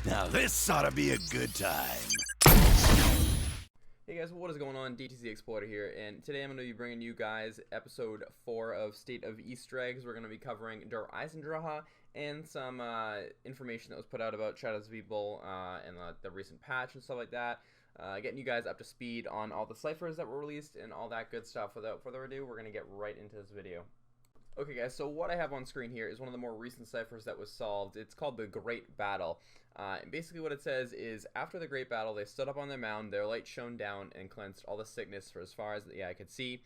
Now this ought to be a good time. Hey guys, what is going on? DTZ Exploiter here, and today I'm going to be bringing you guys episode 4 of State of Easter Eggs. We're going to be covering Der Eisendrache and some information that was put out about Shadows of Evil and the recent patch and stuff like that. Getting you guys up to speed on all the ciphers that were released and all that good stuff. Without further ado, we're going to get right into this video. Okay guys, so what I have on screen here is one of the more recent ciphers that was solved. It's called the Great Battle. And basically what it says is, after the Great Battle, they stood up on their mound, their light shone down and cleansed all the sickness for as far as the eye could see.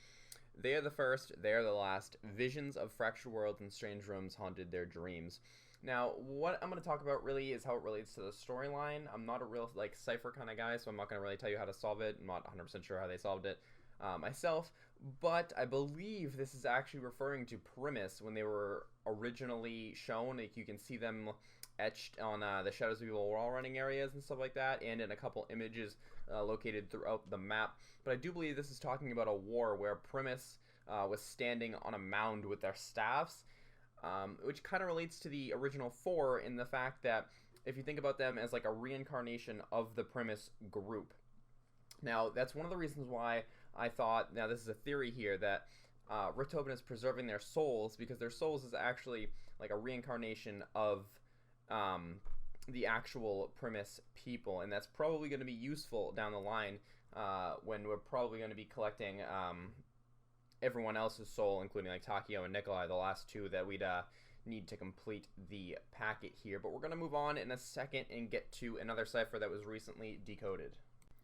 They are the first, they are the last. Visions of fractured worlds and strange rooms haunted their dreams. Now, what I'm going to talk about really is how it relates to the storyline. I'm not a real cipher kind of guy, so I'm not going to really tell you how to solve it. I'm not 100% sure how they solved it myself, but I believe this is actually referring to Primus when they were originally shown. Like, you can see them etched on the Shadows of Evil wall running areas and stuff like that, and in a couple images located throughout the map. But I do believe this is talking about a war where Primus was standing on a mound with their staffs, which kind of relates to the original 4 in the fact that if you think about them as like a reincarnation of the Primus group. Now, that's one of the reasons why I thought, now this is a theory here, that Richthofen is preserving their souls, because their souls is actually like a reincarnation of the actual Primus people, and that's probably going to be useful down the line when we're probably going to be collecting everyone else's soul, including like Takeo and Nikolai, the last two that we'd need to complete the packet here. But we're going to move on in a second and get to another cipher that was recently decoded.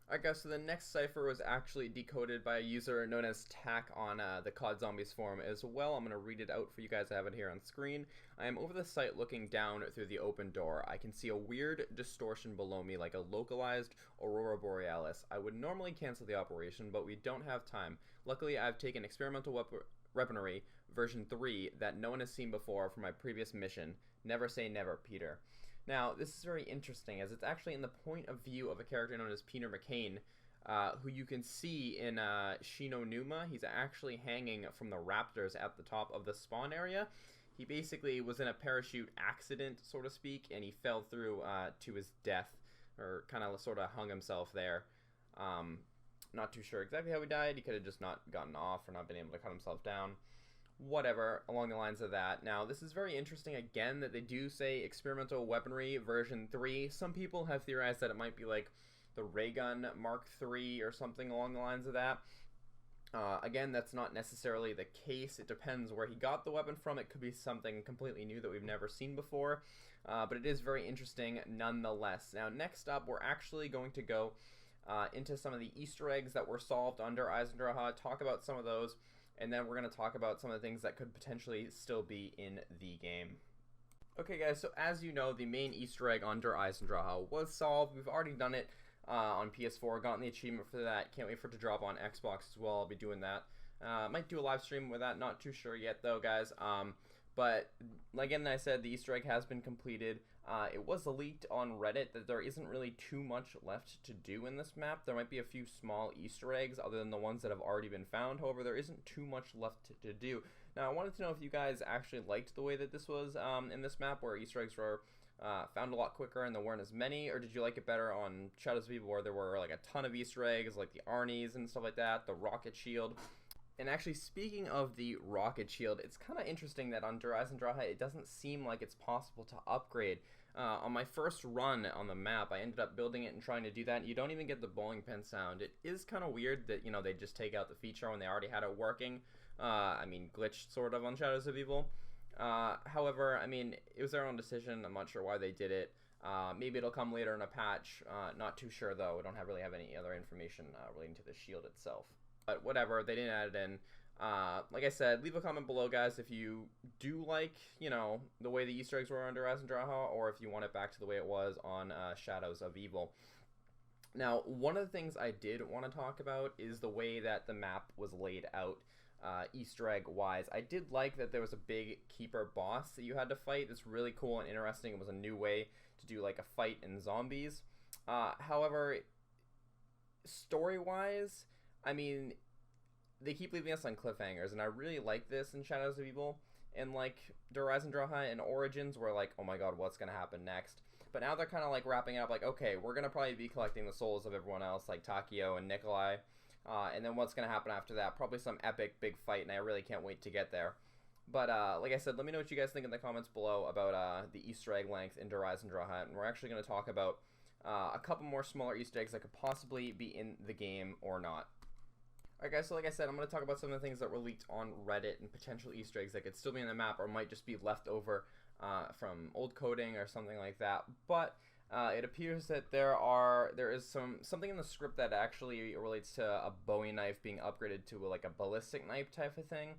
Alright guys, so the next cipher was actually decoded by a user known as Tack on the COD Zombies forum as well. I'm going to read it out for you guys. I have it here on screen. I am over the site looking down through the open door. I can see a weird distortion below me, like a localized Aurora Borealis. I would normally cancel the operation, but we don't have time. Luckily, I've taken experimental weaponry version 3 that no one has seen before from my previous mission. Never say never, Peter. Now, this is very interesting, as it's actually in the point of view of a character known as Peter McCain, who you can see in Shinonuma. He's actually hanging from the raptors at the top of the spawn area. He basically was in a parachute accident, so to speak, and he fell through to his death, or kind of sort of hung himself there. Not too sure exactly how he died. He could have just not gotten off or not been able to cut himself down. Whatever, along the lines of that. Now, this is very interesting, again, that they do say experimental weaponry version 3. Some people have theorized that it might be like the ray gun Mark III or something along the lines of that. Again, that's not necessarily the case. It depends where he got the weapon from. It could be something completely new that we've never seen before, but it is very interesting nonetheless. Now, next up, we're actually going to go into some of the Easter eggs that were solved under Eisendrache, talk about some of those, and then we're going to talk about some of the things that could potentially still be in the game. Okay guys, so as you know, the main Easter egg under Eisendrache was solved. We've already done it on PS4, gotten the achievement for that. Can't wait for it to drop on Xbox as well. I'll be doing that. Might do a live stream with that, not too sure yet though, guys. But again, I said the Easter egg has been completed. It was leaked on Reddit that there isn't really too much left to do in this map. There might be a few small Easter eggs other than the ones that have already been found. However, there isn't too much left to do. Now, I wanted to know if you guys actually liked the way that this was in this map, where Easter eggs were found a lot quicker and there weren't as many, or did you like it better on Shadows of Evil, where there were like a ton of Easter eggs, like the Arnie's and stuff like that, the rocket shield? And actually, speaking of the rocket shield, it's kind of interesting that on Der Eisendrache, it doesn't seem like it's possible to upgrade. On my first run on the map, I ended up building it and trying to do that, and you don't even get the bowling pin sound. It is kind of weird that, you know, they just take out the feature when they already had it working. I mean, glitched sort of on Shadows of Evil. However, I mean, it was their own decision. I'm not sure why they did it. Maybe it'll come later in a patch. Not too sure, though. We don't really have any other information relating to the shield itself. But whatever, they didn't add it in. Like I said, leave a comment below, guys, if you do like, you know, the way the Easter eggs were under Eisendrache, or if you want it back to the way it was on Shadows of Evil. Now, one of the things I did want to talk about is the way that the map was laid out, Easter egg wise. I did like that there was a big keeper boss that you had to fight. It's really cool and interesting. It was a new way to do like a fight in zombies. However, story-wise, I mean, they keep leaving us on cliffhangers, and I really like this in Shadows of Evil. And like Der Eisendrache and Origins, where like, oh my god, what's gonna happen next? But now they're kind of like wrapping it up like, okay, we're going to probably be collecting the souls of everyone else, like Takeo and Nikolai. And then what's going to happen after that? Probably some epic big fight, and I really can't wait to get there. But like I said, let me know what you guys think in the comments below about the Easter egg length in Der Eisendrache. And we're actually going to talk about a couple more smaller Easter eggs that could possibly be in the game or not. Alright guys, so like I said, I'm going to talk about some of the things that were leaked on Reddit and potential Easter eggs that could still be in the map or might just be left over from old coding or something like that. But it appears that there is something in the script that actually relates to a Bowie knife being upgraded to like a ballistic knife type of thing.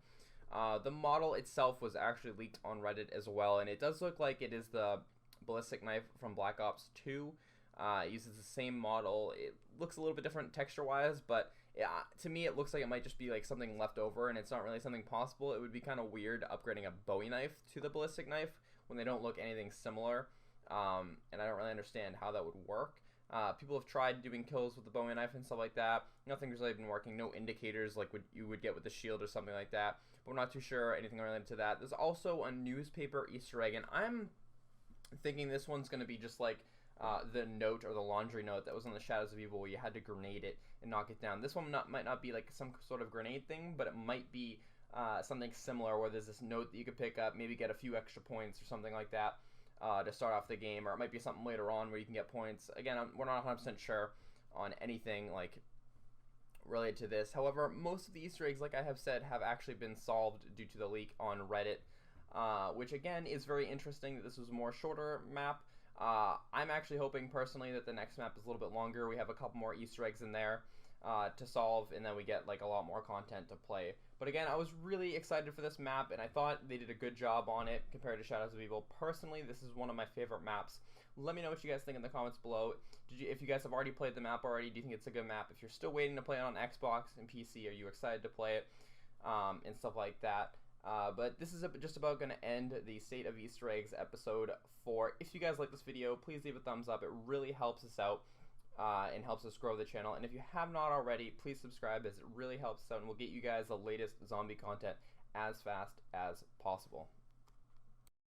The model itself was actually leaked on Reddit as well, and it does look like it is the ballistic knife from Black Ops 2. It uses the same model. It looks a little bit different texture-wise, but to me it looks like it might just be like something left over, and it's not really something possible. It would be kind of weird upgrading a Bowie knife to the ballistic knife when they don't look anything similar, and I don't really understand how that would work. People have tried doing kills with the Bowie knife and stuff like that. Nothing's really been working. No indicators like what you would get with the shield or something like that. But we're not too sure anything related to that. There's also a newspaper Easter egg, and I'm thinking this one's going to be just like the note or the laundry note that was on the Shadows of Evil where you had to grenade it and knock it down. This one might not be like some sort of grenade thing, but it might be something similar where there's this note that you could pick up, maybe get a few extra points or something like that to start off the game, or it might be something later on where you can get points. Again, we're not 100% sure on anything like related to this. However, most of the Easter eggs, like I have said, have actually been solved due to the leak on Reddit, which again is very interesting that this was a more shorter map. I'm actually hoping personally that the next map is a little bit longer. We have a couple more Easter eggs in there to solve, and then we get like a lot more content to play. But again, I was really excited for this map, and I thought they did a good job on it compared to Shadows of Evil. Personally, this is one of my favorite maps. Let me know what you guys think in the comments below. If you guys have already played the map already, do you think it's a good map? If you're still waiting to play it on Xbox and PC, are you excited to play it and stuff like that? But this is just about going to end the State of Easter Eggs episode 4. If you guys like this video, please leave a thumbs up. It really helps us out and helps us grow the channel. And if you have not already, please subscribe, as it really helps us out, and we'll get you guys the latest zombie content as fast as possible.